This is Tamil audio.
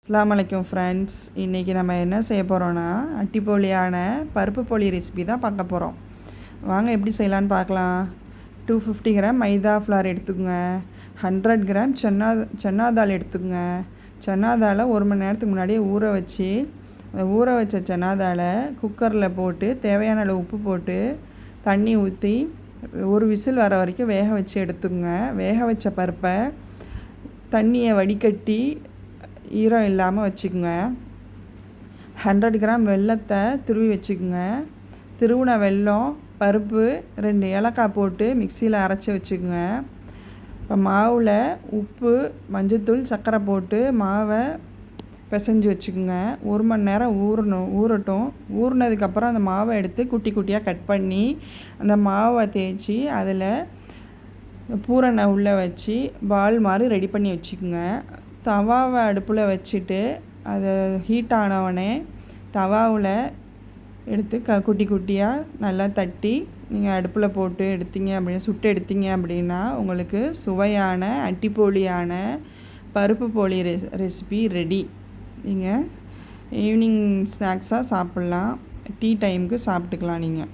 அஸ்ஸலாமு அலைக்கும் ஃப்ரெண்ட்ஸ். இன்றைக்கி நம்ம என்ன செய்ய போகிறோன்னா அட்டிப்போலியான பருப்பு போலி ரெசிபி தான் பார்க்க போகிறோம். வாங்க எப்படி செய்யலான்னு பார்க்கலாம். 250 கிராம் மைதா ஃப்ளார் எடுத்துக்கோங்க. 100 கிராம் சன்னா தால் எடுத்துக்கோங்க. சன்னா தாலை 1 மணி நேரத்துக்கு முன்னாடியே ஊற வச்சு அந்த ஊற வச்ச சன்னா தாலை குக்கரில் போட்டு தேவையான அளவு உப்பு போட்டு தண்ணி ஊற்றி ஒரு விசில் வர வரைக்கும் வேக வச்சு எடுத்துக்கோங்க. வேக வச்ச பருப்பை தண்ணியை வடிகட்டி ஈரம் இல்லாமல் வச்சுக்கோங்க. 100 கிராம் வெல்லத்தை துருவி வச்சுக்கோங்க. திருவுன வெல்லம், பருப்பு, 2 ஏலக்காய் போட்டு மிக்சியில் அரைச்சி வச்சுக்கோங்க. இப்போ மாவில் உப்பு, மஞ்சத்தூள், சர்க்கரை போட்டு மாவை பிசைஞ்சு வச்சுக்கோங்க. 1 மணி நேரம் ஊறட்டும். ஊறினதுக்கப்புறம் அந்த மாவை எடுத்து குட்டி குட்டியாக கட் பண்ணி அந்த மாவை தேய்ச்சி அதில் பூரணை உள்ளே வச்சு பால் மாதிரி ரெடி பண்ணி வச்சுக்கோங்க. தவாவை அடுப்பில் வச்சுட்டு அதை ஹீட் ஆனவுடனே தவாவில் எடுத்து குட்டி குட்டியாக நல்லா தட்டி நீங்கள் அடுப்பில் போட்டு சுட்டு எடுத்தீங்க அப்படின்னா உங்களுக்கு சுவையான அட்டிப்போலியான பருப்பு போலி ரெசிபி ரெடி. நீங்கள் ஈவினிங் ஸ்நாக்ஸாக சாப்பிட்லாம், டீ டைமுக்கு சாப்பிட்டுக்கலாம் நீங்கள்.